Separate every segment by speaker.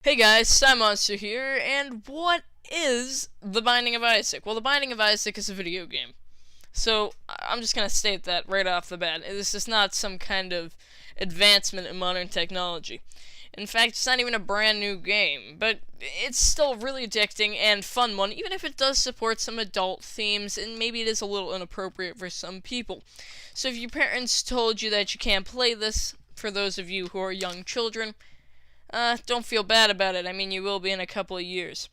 Speaker 1: Hey guys, Cymonster here, and what is The Binding of Isaac? Well, The Binding of Isaac is a video game. So, I'm just gonna state that right off the bat. This is not some kind of advancement in modern technology. In fact, it's not even a brand new game, but it's still really addicting and fun one, even if it does support some adult themes, and maybe it is a little inappropriate for some people. So if your parents told you that you can't play this, for those of you who are young children, don't feel bad about it. I mean, you will be in a couple of years.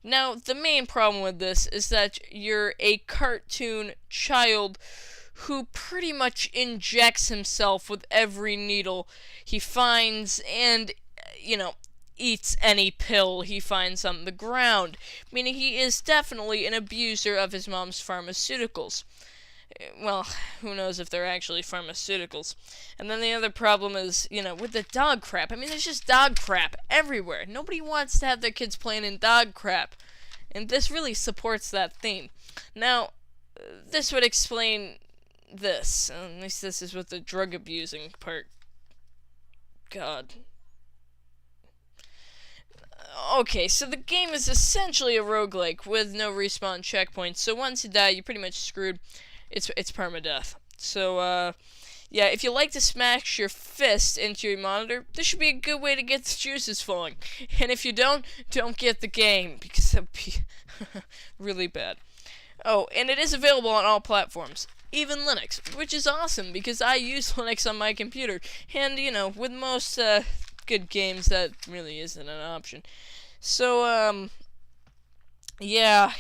Speaker 1: Now, the main problem with this is that you're a cartoon child who pretty much injects himself with every needle he finds and, eats any pill he finds on the ground. Meaning he is definitely an abuser of his mom's pharmaceuticals. Well, who knows if they're actually pharmaceuticals. And then the other problem is, with the dog crap. I mean, there's just dog crap everywhere. Nobody wants to have their kids playing in dog crap. And this really supports that theme. Now, this would explain this. At least this is with the drug abusing part. God. Okay, so the game is essentially a roguelike with no respawn checkpoints. So once you die, you're pretty much screwed. It's permadeath. So, yeah, if you like to smash your fist into your monitor, this should be a good way to get the juices flowing. And if you don't get the game, because that'd be really bad. Oh, and it is available on all platforms, even Linux, which is awesome, because I use Linux on my computer. And, with most, good games, that really isn't an option. So, yeah,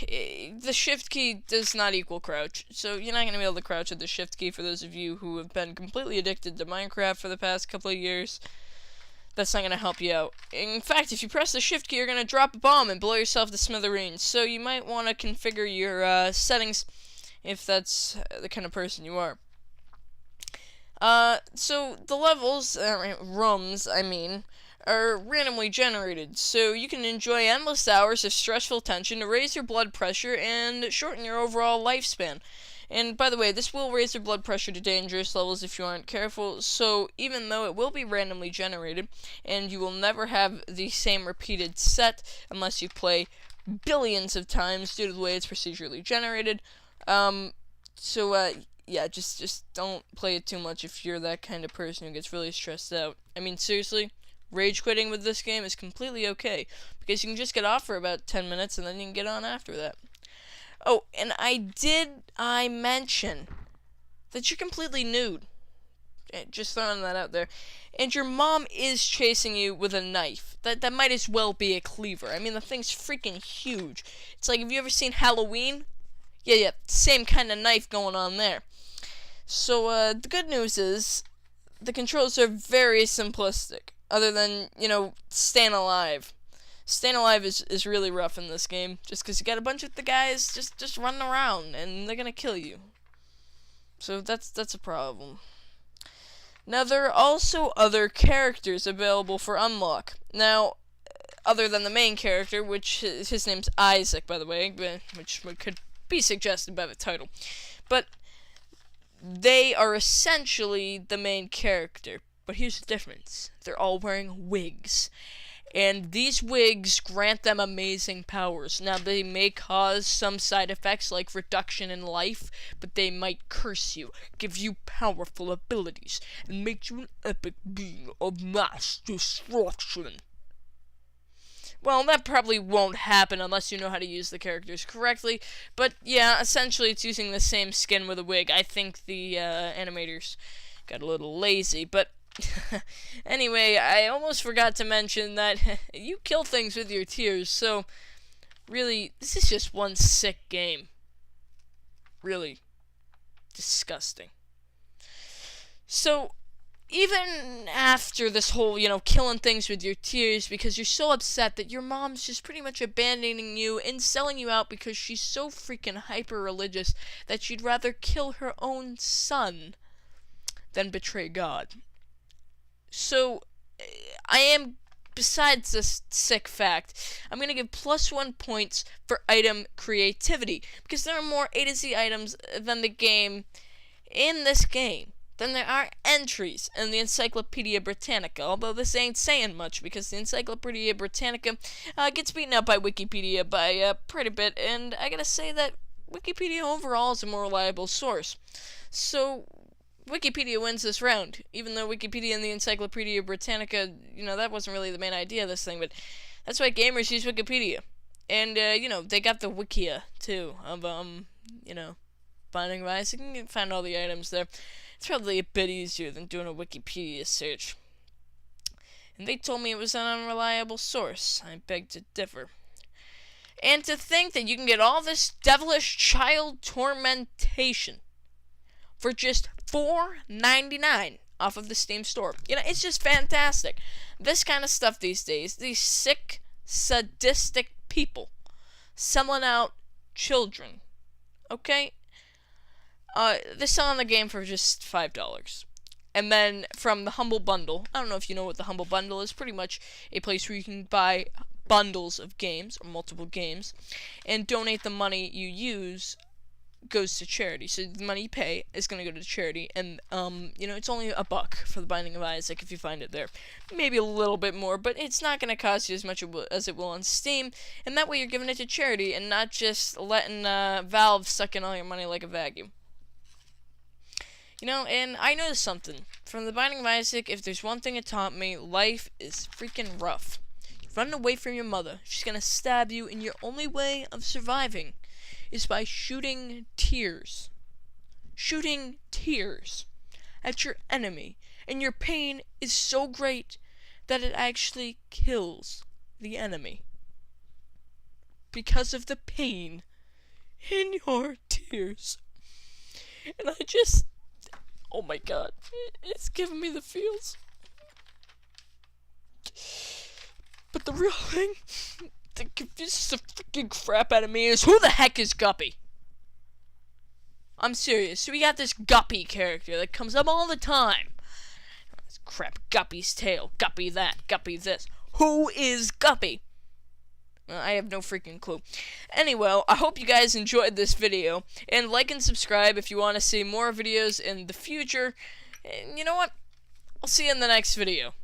Speaker 1: the shift key does not equal crouch, so you're not going to be able to crouch with the shift key for those of you who have been completely addicted to Minecraft for the past couple of years. That's not going to help you out. In fact, if you press the shift key, you're going to drop a bomb and blow yourself to smithereens, so you might want to configure your settings if that's the kind of person you are. So the levels, rooms, are randomly generated, so you can enjoy endless hours of stressful tension to raise your blood pressure and shorten your overall lifespan. And by the way, this will raise your blood pressure to dangerous levels if you aren't careful, so even though it will be randomly generated, and you will never have the same repeated set unless you play billions of times due to the way it's procedurally generated, yeah, just don't play it too much if you're that kind of person who gets really stressed out. I mean, seriously, rage quitting with this game is completely okay, because you can just get off for about 10 minutes and then you can get on after that. Oh, and I mention that you're completely nude. Just throwing that out there. And your mom is chasing you with a knife. That might as well be a cleaver. I mean, the thing's freaking huge. It's like, have you ever seen Halloween? Yeah, same kind of knife going on there. So, the good news is, the controls are very simplistic. Other than, staying alive. Staying alive is really rough in this game, just because you got a bunch of the guys just running around, and they're gonna kill you. So that's a problem. Now, there are also other characters available for unlock. Now, other than the main character, which his name's Isaac, by the way, which could be suggested by the title. But they are essentially the main character. But here's the difference. They're all wearing wigs. And these wigs grant them amazing powers. Now, they may cause some side effects like reduction in life, but they might curse you, give you powerful abilities, and make you an epic being of mass destruction. Well, that probably won't happen unless you know how to use the characters correctly, but yeah, essentially it's using the same skin with a wig. I think the animators got a little lazy, but anyway, I almost forgot to mention that you kill things with your tears, so really, this is just one sick game. Really disgusting. So, even after this whole, killing things with your tears because you're so upset that your mom's just pretty much abandoning you and selling you out because she's so freaking hyper-religious that she'd rather kill her own son than betray God. So, I am, besides this sick fact, I'm going to give +1 points for item creativity, because there are more A to Z items than the game in this game. than there are entries in the Encyclopedia Britannica, although this ain't saying much because the Encyclopedia Britannica gets beaten up by Wikipedia by pretty bit, and I gotta say that Wikipedia overall is a more reliable source. So, Wikipedia wins this round, even though Wikipedia and the Encyclopedia Britannica, that wasn't really the main idea of this thing, but that's why gamers use Wikipedia. And, they got the Wikia, too, of, Binding of Isaac. You can find all the items there. It's probably a bit easier than doing a Wikipedia search. And they told me it was an unreliable source. I beg to differ. And to think that you can get all this devilish child tormentation for just $4.99 off of the Steam store. It's just fantastic. This kind of stuff these days, these sick, sadistic people selling out children. Okay? They're selling the game for just $5. And then from the Humble Bundle, I don't know if you know what the Humble Bundle is, pretty much a place where you can buy bundles of games, or multiple games, and donate the money you use goes to charity. So the money you pay is going to go to charity, and, it's only $1 for the Binding of Isaac if you find it there. Maybe a little bit more, but it's not going to cost you as much as it will on Steam, and that way you're giving it to charity and not just letting Valve suck in all your money like a vacuum. And I noticed something. From the Binding of Isaac, if there's one thing it taught me, life is freaking rough. You're running away from your mother. She's gonna stab you, and your only way of surviving is by shooting tears. Shooting tears at your enemy. And your pain is so great that it actually kills the enemy. Because of the pain in your tears. And oh my god, it's giving me the feels. But the real thing that confuses the freaking crap out of me is, who the heck is Guppy? I'm serious. So we got this Guppy character that comes up all the time. This crap, Guppy's tail, Guppy that, Guppy this. Who is Guppy? I have no freaking clue. Anyway, I hope you guys enjoyed this video, and like and subscribe if you want to see more videos in the future. And you know what? I'll see you in the next video.